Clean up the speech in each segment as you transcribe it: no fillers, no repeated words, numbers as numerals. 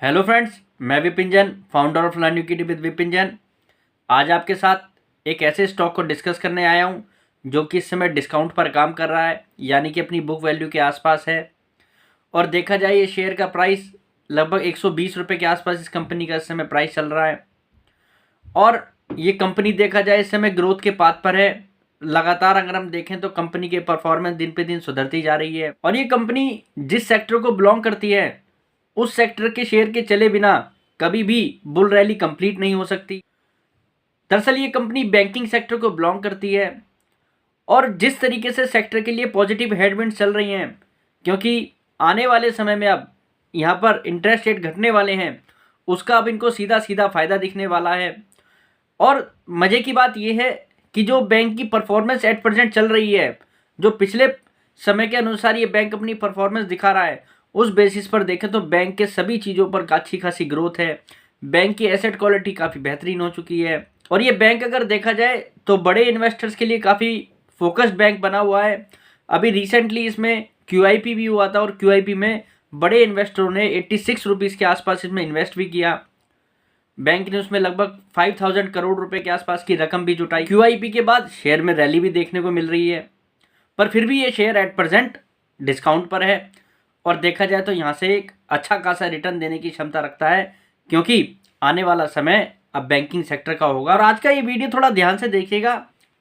Hello friends, मैं Vipin Jain, founder of learn UKT with Vipin Jain. आज आपके साथ एक ऐसे स्टॉक को डिस्कस करने आया हूं जो कि इस समय डिस्काउंट पर काम कर रहा है, यानी कि अपनी बुक वैल्यू के आसपास है। और देखा जाए ये शेयर का प्राइस लगभग 120 रुपये के आसपास इस कंपनी का इस समय प्राइस चल रहा है। और ये कंपनी देखा जाए इस समय ग्रोथ के पाथ पर है। लगातार अगर हम देखें तो कंपनी की परफॉर्मेंस दिन पे दिन सुधरती जा रही है। और ये कंपनी जिस सेक्टर को बिलोंग करती है उस सेक्टर के शेयर के चले बिना कभी भी बुल रैली कंप्लीट नहीं हो सकती। दरअसल ये कंपनी बैंकिंग सेक्टर को बिलोंग करती है और जिस तरीके से सेक्टर के लिए पॉजिटिव हेडविंड चल रही हैं, क्योंकि आने वाले समय में अब यहाँ पर इंटरेस्ट रेट घटने वाले हैं, उसका अब इनको सीधा सीधा फायदा दिखने वाला है। और मज़े की बात यह है कि जो बैंक की परफॉर्मेंस एट प्रेजेंट चल रही है, जो पिछले समय के अनुसार ये बैंक अपनी परफॉर्मेंस दिखा रहा है, उस बेसिस पर देखें तो बैंक के सभी चीज़ों पर अच्छी खासी ग्रोथ है। बैंक की एसेट क्वालिटी काफ़ी बेहतरीन हो चुकी है। और ये बैंक अगर देखा जाए तो बड़े इन्वेस्टर्स के लिए काफ़ी फोकस्ड बैंक बना हुआ है। अभी रिसेंटली इसमें QIP भी हुआ था और QIP में बड़े इन्वेस्टरों ने 86 रुपीज़ के आसपास इसमें इन्वेस्ट भी किया। बैंक ने उसमें लगभग 5000 करोड़ रुपए के आसपास की रकम भी जुटाई। QIP के बाद शेयर में रैली भी देखने को मिल रही है, पर फिर भी ये शेयर एट प्रेजेंट डिस्काउंट पर है। और देखा जाए तो यहाँ से एक अच्छा खासा रिटर्न देने की क्षमता रखता है, क्योंकि आने वाला समय अब बैंकिंग सेक्टर का होगा। और आज का ये वीडियो थोड़ा ध्यान से देखिएगा।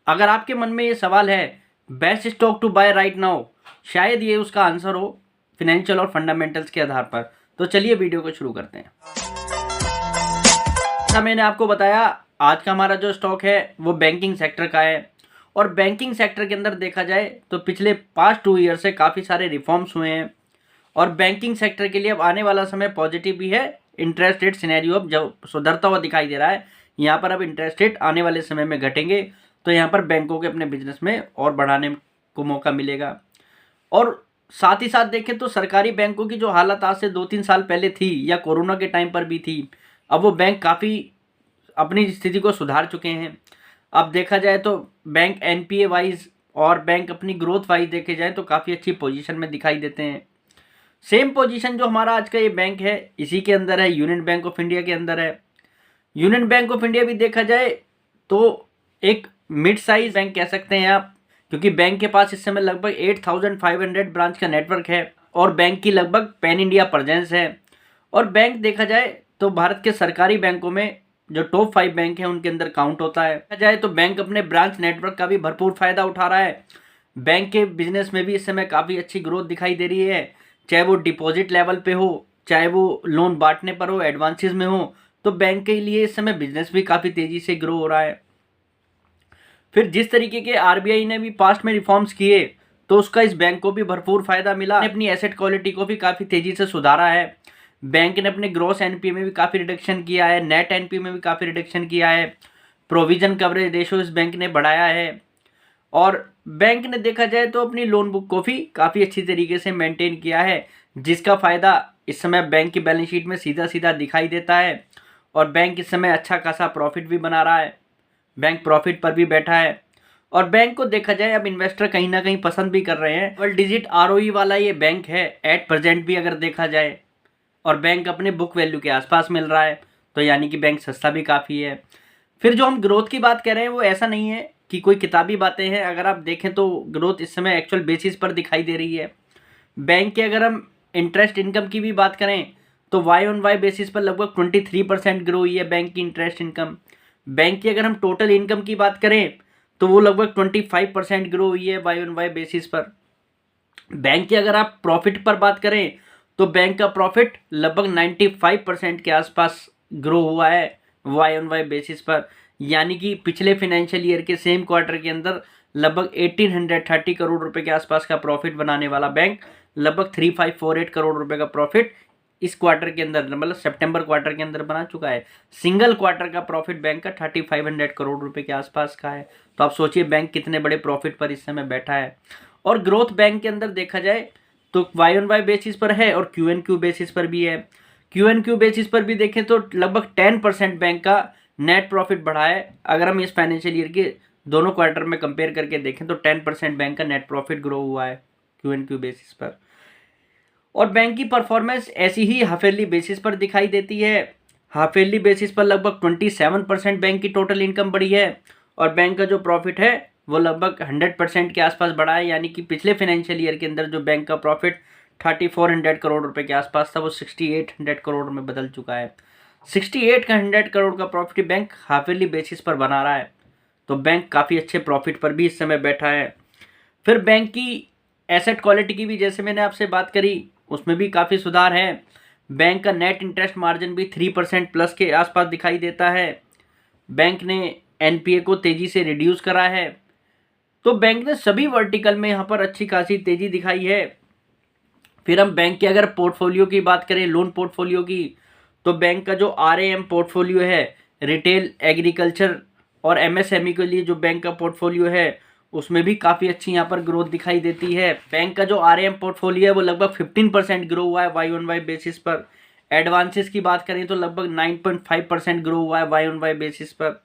अगर आपके मन में ये सवाल है best stock to buy right now, शायद ये उसका आंसर हो फिनेंशियल और फंडामेंटल्स के आधार पर। तो चलिए वीडियो को शुरू करते हैं। जैसा मैंने आपको बताया, आज का हमारा जो स्टॉक है वो बैंकिंग सेक्टर का है। और बैंकिंग सेक्टर के अंदर देखा जाए तो पिछले पास्ट 2 ईयर से काफ़ी सारे रिफॉर्म्स हुए हैं और बैंकिंग सेक्टर के लिए अब आने वाला समय पॉजिटिव भी है। इंटरेस्ट रेट सिनेरियो अब जब सुधरता हुआ दिखाई दे रहा है, यहाँ पर अब इंटरेस्ट रेट आने वाले समय में घटेंगे तो यहाँ पर बैंकों के अपने बिजनेस में और बढ़ाने को मौका मिलेगा। और साथ ही साथ देखें तो सरकारी बैंकों की जो हालत आज से 2-3 साल पहले थी या कोरोना के टाइम पर भी थी, अब वो बैंक काफ़ी अपनी स्थिति को सुधार चुके हैं। अब देखा जाए तो बैंक NPA वाइज और बैंक अपनी ग्रोथ वाइज देखे जाए तो काफ़ी अच्छी पोजीशन में दिखाई देते हैं। सेम पोजीशन जो हमारा आज का ये बैंक है इसी के अंदर है, यूनियन बैंक ऑफ इंडिया के अंदर है। यूनियन बैंक ऑफ इंडिया भी देखा जाए तो एक मिड साइज बैंक कह सकते हैं आप, क्योंकि बैंक के पास इस समय लगभग 8500 ब्रांच का नेटवर्क है और बैंक की लगभग पैन इंडिया प्रेजेंस है। और बैंक देखा जाए तो भारत के सरकारी बैंकों में जो टॉप 5 बैंक हैं उनके अंदर काउंट होता है। देखा जाए तो बैंक अपने ब्रांच नेटवर्क का भी भरपूर फायदा उठा रहा है। बैंक के बिजनेस में भी इस समय काफ़ी अच्छी ग्रोथ दिखाई दे रही है, चाहे वो डिपॉजिट लेवल पे हो, चाहे वो लोन बांटने पर हो, एडवांसेस में हो। तो बैंक के लिए इस समय बिजनेस भी काफ़ी तेज़ी से ग्रो हो रहा है। फिर जिस तरीके के RBI ने भी पास्ट में रिफॉर्म्स किए तो उसका इस बैंक को भी भरपूर फायदा मिला। अपनी एसेट क्वालिटी को भी काफ़ी तेज़ी से सुधारा है। बैंक ने अपने ग्रॉस NPA में भी काफ़ी रिडक्शन किया है, नेट NPA में भी काफ़ी रिडक्शन किया है, प्रोविजन कवरेज रेशो इस बैंक ने बढ़ाया है। और बैंक ने देखा जाए तो अपनी लोन बुक को भी काफ़ी अच्छी तरीके से मेंटेन किया है, जिसका फ़ायदा इस समय बैंक की बैलेंस शीट में सीधा सीधा दिखाई देता है। और बैंक इस समय अच्छा खासा प्रॉफिट भी बना रहा है, बैंक प्रॉफिट पर भी बैठा है। और बैंक को देखा जाए अब इन्वेस्टर कहीं ना कहीं पसंद भी कर रहे हैं। डबल डिजिट ROE वाला ये बैंक है एट प्रेजेंट भी अगर देखा जाए, और बैंक अपने बुक वैल्यू के आसपास मिल रहा है, तो यानी कि बैंक सस्ता भी काफ़ी है। फिर जो हम ग्रोथ की बात कर रहे हैं वो ऐसा नहीं है कि कोई किताबी बातें हैं। अगर आप देखें तो ग्रोथ इस समय एक्चुअल बेसिस पर दिखाई दे रही है। बैंक के अगर हम इंटरेस्ट इनकम की भी बात करें तो Y-on-Y बेसिस पर लगभग 23% ग्रो हुई है बैंक की इंटरेस्ट इनकम। बैंक की अगर हम टोटल इनकम की बात करें तो वो लगभग 25% ग्रो हुई है Y-on-Y बेसिस पर। बैंक की अगर आप प्रॉफिट पर बात करें तो बैंक का प्रॉफिट लगभग 95% के आसपास ग्रो हुआ है Y-on-Y बेसिस पर, यानी कि पिछले फाइनेंशियल ईयर के सेम क्वार्टर के अंदर लगभग 1830 करोड़ रुपए के आसपास का प्रॉफिट बनाने वाला बैंक लगभग 3548 करोड़ रुपए का प्रॉफिट इस क्वार्टर के अंदर, मतलब सितंबर क्वार्टर के अंदर बना चुका है। सिंगल क्वार्टर का प्रॉफिट बैंक का 3500 करोड़ रुपए के आसपास का है। तो आप सोचिए बैंक कितने बड़े प्रॉफिट पर इस समय बैठा है। और ग्रोथ बैंक के अंदर देखा जाए तो Y-on-Y बेसिस पर है और Q-on-Q बेसिस पर भी है। Q-on-Q बेसिस पर भी देखें तो लगभग 10% बैंक का नेट प्रॉफिट बढ़ा है। अगर हम इस फाइनेंशियल ईयर के दोनों क्वार्टर में कंपेयर करके देखें तो 10% बैंक का नेट प्रॉफिट ग्रो हुआ है Q-on-Q बेसिस पर। और बैंक की परफॉर्मेंस ऐसी ही हाफ ईयरली बेसिस पर दिखाई देती है। हाफ ईयरली बेसिस पर लगभग 27% बैंक की टोटल इनकम बढ़ी है और बैंक का जो प्रॉफिट है वो लगभग 100% के आसपास बढ़ा है। यानी कि पिछले फाइनेंशियल ईयर के अंदर जो बैंक का प्रॉफिट 3400 करोड़ रुपए के आसपास था वो 6800 करोड़ में बदल चुका है। 6800 करोड़ का profit bank half yearly basis पर बना रहा है, तो बैंक काफ़ी अच्छे प्रॉफिट पर भी इस समय बैठा है। फिर बैंक की एसेट क्वालिटी की भी जैसे मैंने आपसे बात करी उसमें भी काफ़ी सुधार है। बैंक का नेट इंटरेस्ट मार्जिन भी 3% प्लस के आसपास दिखाई देता है। बैंक ने एनपीए को तेज़ी से रिड्यूस करा है। तो बैंक ने सभी वर्टिकल में यहाँ पर अच्छी खासी तेज़ी दिखाई है। फिर हम बैंक के अगर पोर्टफोलियो की बात करें, लोन पोर्टफोलियो की, तो बैंक का जो आरएएम पोर्टफोलियो है, रिटेल, एग्रीकल्चर और एमएसएमई के लिए जो बैंक का पोर्टफोलियो है उसमें भी काफ़ी अच्छी यहाँ पर ग्रोथ दिखाई देती है। बैंक का जो आरएएम पोर्टफोलियो है वो लगभग 15% ग्रो हुआ है वाई ऑन वाई बेसिस पर। एडवांसेस की बात करें तो लगभग 9.5% ग्रो हुआ है वाई ऑन वाई बेसिस पर।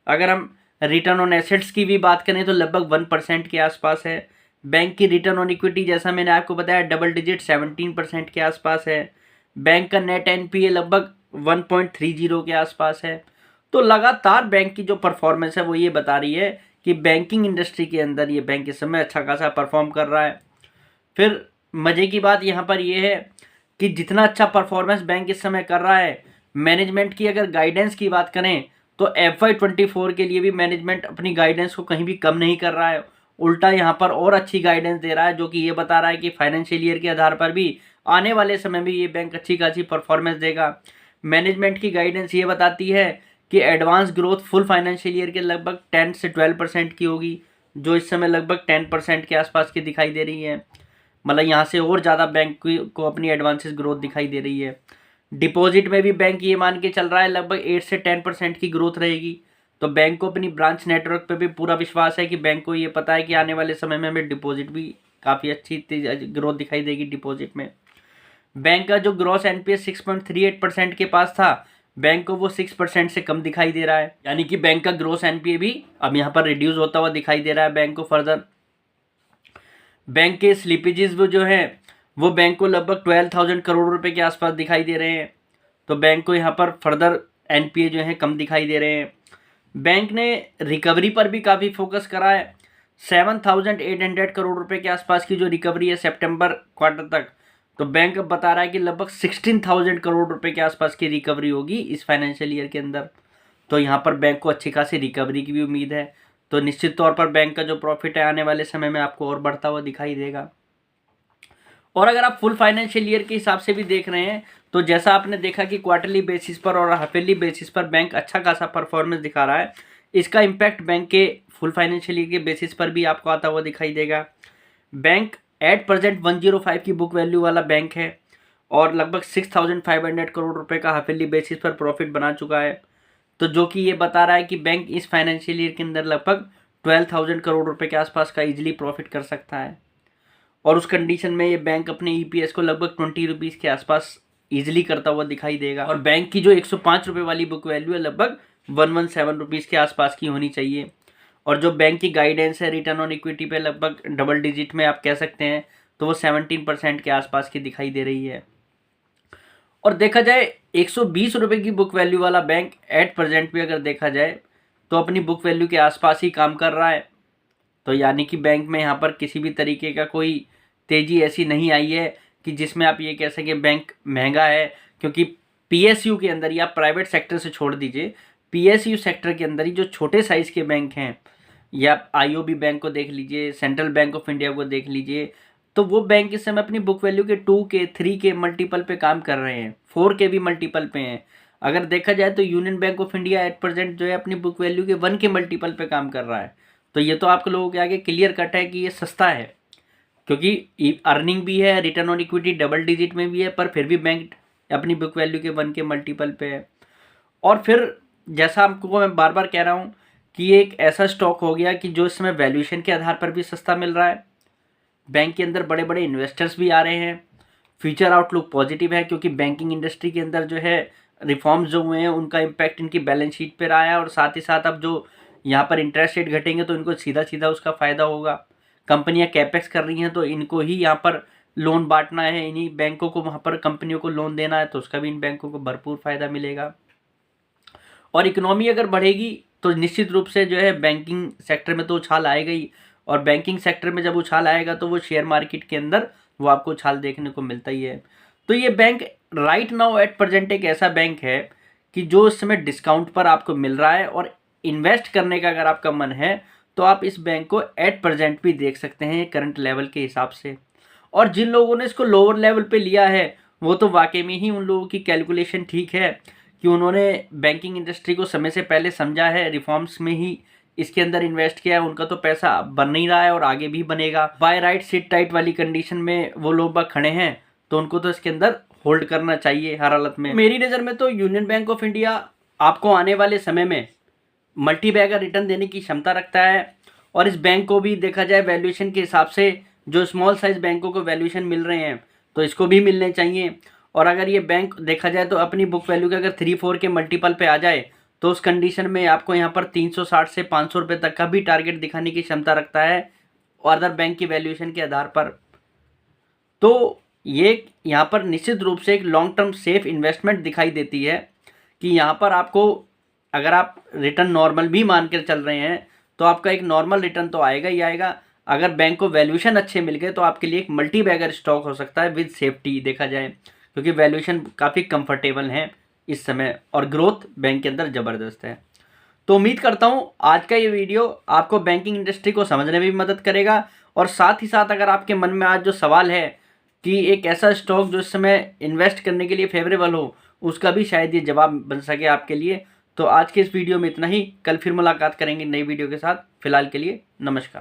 अगर हम रिटर्न ऑन एसेट्स की भी बात करें तो लगभग 1% के आसपास है। बैंक की रिटर्न ऑन इक्विटी जैसा मैंने आपको बताया डबल डिजिट 17% के आसपास है। बैंक का नेट एनपीए लगभग 1.30 के आसपास है। तो लगातार बैंक की जो परफॉर्मेंस है वो ये बता रही है कि बैंकिंग इंडस्ट्री के अंदर ये बैंक इस समय अच्छा खासा परफॉर्म कर रहा है। फिर मज़े की बात यहाँ पर ये है कि जितना अच्छा परफॉर्मेंस बैंक इस समय कर रहा है, मैनेजमेंट की अगर गाइडेंस की बात करें तो FY24 के लिए भी मैनेजमेंट अपनी गाइडेंस को कहीं भी कम नहीं कर रहा है, उल्टा यहाँ पर और अच्छी गाइडेंस दे रहा है, जो कि ये बता रहा है कि फाइनेंशियल ईयर के आधार पर भी आने वाले समय में ये बैंक अच्छी खासी परफॉर्मेंस देगा। मैनेजमेंट की गाइडेंस ये बताती है कि advance growth full financial year के लगभग 10 से 12% की होगी, जो इस समय लगभग 10% के आसपास की दिखाई दे रही है। मतलब यहाँ से और ज़्यादा बैंक को अपनी एडवांसेस ग्रोथ दिखाई दे रही है। डिपॉजिट में भी बैंक ये मान के चल रहा है लगभग 8 से 10% की ग्रोथ रहेगी। तो बैंक को अपनी ब्रांच नेटवर्क पे भी पूरा विश्वास है कि बैंक को ये पता है कि आने वाले समय में हमें डिपॉजिट भी काफ़ी अच्छी ग्रोथ दिखाई देगी डिपॉजिट में। बैंक का जो ग्रॉस एनपीए 6.38% के पास था, बैंक को वो 6% से कम दिखाई दे रहा है। यानी कि बैंक का ग्रॉस एनपीए भी अब यहाँ पर रिड्यूस होता हुआ दिखाई दे रहा है बैंक को फर्दर। बैंक के स्लिपेजेस वो जो है वो बैंक को लगभग 12,000 करोड़ रुपए के आसपास दिखाई दे रहे हैं। तो बैंक को यहाँ पर फर्दर एनपीए जो है कम दिखाई दे रहे हैं। बैंक ने रिकवरी पर भी काफ़ी फोकस करा है। 7,800 करोड़ रुपए के आसपास की जो रिकवरी है सितंबर क्वार्टर तक, तो बैंक अब बता रहा है कि लगभग 16,000 करोड़ रुपए के आसपास की रिकवरी होगी इस फाइनेंशियल ईयर के अंदर। तो यहाँ पर बैंक को अच्छी खासी रिकवरी की भी उम्मीद है। तो निश्चित तौर पर बैंक का जो प्रॉफिट है आने वाले समय में आपको और बढ़ता हुआ दिखाई देगा। और अगर आप फुल फाइनेंशियल ईयर के हिसाब से भी देख रहे हैं तो जैसा आपने देखा कि क्वार्टरली बेसिस पर और हाफ ईयरली बेसिस पर बैंक अच्छा खासा परफॉर्मेंस दिखा रहा है, इसका इम्पैक्ट बैंक के फुल फाइनेंशियल ईयर के बेसिस पर भी आपको आता हुआ दिखाई देगा। बैंक एट प्रेजेंट 105 की बुक वैल्यू वाला बैंक है और लगभग 6,500 करोड़ रुपए का हाफ ईयरली बेसिस पर प्रॉफिट बना चुका है। तो जो कि ये बता रहा है कि बैंक इस फाइनेंशियल ईयर के अंदर लगभग 12,000 करोड़ रुपए के आसपास का इजीली प्रॉफिट कर सकता है। और उस कंडीशन में ये बैंक अपने ईपीएस को लगभग 20 रुपीज़ के आसपास इजीली करता हुआ दिखाई देगा। और बैंक की जो 105 रुपये वाली बुक वैल्यू है लगभग 117 रुपीज़ के आसपास की होनी चाहिए। और जो बैंक की गाइडेंस है रिटर्न ऑन इक्विटी पे लगभग डबल डिजिट में आप कह सकते हैं, तो वो 17% के आसपास की दिखाई दे रही है। और देखा जाए 120 रुपये की बुक वैल्यू वाला बैंक एट प्रेजेंट भी अगर देखा जाए तो अपनी बुक वैल्यू के आसपास ही काम कर रहा है। तो यानी कि बैंक में यहाँ पर किसी भी तरीके का कोई तेज़ी ऐसी नहीं आई है कि जिसमें आप ये कह सकें बैंक महंगा है। क्योंकि पीएसयू के अंदर या प्राइवेट सेक्टर से छोड़ दीजिए, पीएसयू सेक्टर के अंदर ही जो छोटे साइज़ के बैंक हैं, या आईओबी बैंक को देख लीजिए, सेंट्रल बैंक ऑफ इंडिया को देख लीजिए, तो वो बैंक इस समय अपनी बुक वैल्यू के 2 के 3 के मल्टीपल पे काम कर रहे हैं, 4 के भी मल्टीपल पे हैं। अगर देखा जाए तो union bank of India at present जो है अपनी बुक वैल्यू के 1 के मल्टीपल पे काम कर रहा है। तो ये तो आप लोगों के आगे क्लियर कट है कि ये सस्ता है, क्योंकि अर्निंग भी है, return on equity double digit में भी है, पर फिर भी बैंक अपनी बुक वैल्यू के 1 के मल्टीपल पे है। और फिर जैसा आपको मैं बार बार कह रहा हूँ कि ये एक ऐसा स्टॉक हो गया कि जो इस समय वैल्यूएशन के आधार पर भी सस्ता मिल रहा है। बैंक के अंदर बड़े बड़े इन्वेस्टर्स भी आ रहे हैं। फ्यूचर आउटलुक पॉजिटिव है, क्योंकि बैंकिंग इंडस्ट्री के अंदर जो है रिफॉर्म्स जो हुए हैं उनका इम्पैक्ट इनकी बैलेंस शीट पर आया है। और साथ ही साथ अब जो यहाँ पर इंटरेस्ट रेट घटेंगे तो इनको सीधा सीधा उसका फ़ायदा होगा। कंपनियां कैपेक्स कर रही हैं तो इनको ही यहाँ पर लोन बांटना है इन्हीं बैंकों को, वहाँ पर कंपनियों को लोन देना है तो उसका भी इन बैंकों को भरपूर फायदा मिलेगा। और इकोनॉमी अगर बढ़ेगी तो निश्चित रूप से जो है बैंकिंग सेक्टर में तो उछाल आएगा ही, और बैंकिंग सेक्टर में जब उछाल आएगा तो वो शेयर मार्केट के अंदर वो आपको उछाल देखने को मिलता ही है। तो ये bank right now at present एक ऐसा बैंक है कि जो इस समय डिस्काउंट पर आपको मिल रहा है, और इन्वेस्ट करने का अगर आपका मन है तो आप इस बैंक को एट प्रेजेंट भी देख सकते हैं करंट लेवल के हिसाब से। और जिन लोगों ने इसको लोअर लेवल पे लिया है वो तो वाकई में ही उन लोगों की कैलकुलेशन ठीक है कि उन्होंने बैंकिंग इंडस्ट्री को समय से पहले समझा है, रिफॉर्म्स में ही इसके अंदर इन्वेस्ट किया है। उनका तो पैसा बन नहीं रहा है और आगे भी बनेगा। बाय राइट सिट टाइट वाली कंडीशन में वो लोग बाग खड़े हैं तो उनको तो इसके अंदर होल्ड करना चाहिए हर हालत में। मेरी नज़र में तो यूनियन बैंक ऑफ इंडिया आपको आने वाले समय में मल्टी बैगर रिटर्न देने की क्षमता रखता है। और इस बैंक को भी देखा जाए वैल्यूएशन के हिसाब से जो स्मॉल साइज बैंकों को वैल्यूएशन मिल रहे हैं तो इसको भी मिलने चाहिए। और अगर ये बैंक देखा जाए तो अपनी बुक वैल्यू के अगर 3-4 के मल्टीपल पे आ जाए तो उस कंडीशन में आपको यहाँ पर 360 से 500 रुपये तक का भी टारगेट दिखाने की क्षमता रखता है और अदर बैंक की वैल्यूएशन के आधार पर। तो ये यहाँ पर निश्चित रूप से एक लॉन्ग टर्म सेफ इन्वेस्टमेंट दिखाई देती है कि यहाँ पर आपको अगर आप रिटर्न नॉर्मल भी मान कर चल रहे हैं तो आपका एक नॉर्मल रिटर्न तो आएगा ही आएगा। अगर बैंक को वैल्यूएशन अच्छे मिल गए तो आपके लिए एक मल्टी बैगर स्टॉक हो सकता है विद सेफ्टी देखा जाए, क्योंकि वैल्यूएशन काफ़ी कंफर्टेबल है इस समय और ग्रोथ बैंक के अंदर ज़बरदस्त है। तो उम्मीद करता हूँ आज का ये वीडियो आपको बैंकिंग इंडस्ट्री को समझने में भी मदद करेगा। और साथ ही साथ अगर आपके मन में आज जो सवाल है कि एक ऐसा स्टॉक जो इस समय इन्वेस्ट करने के लिए फेवरेबल हो, उसका भी शायद ये जवाब बन सके आपके लिए। तो आज के इस वीडियो में इतना ही, कल फिर मुलाकात करेंगे नई वीडियो के साथ। फिलहाल के लिए नमस्कार।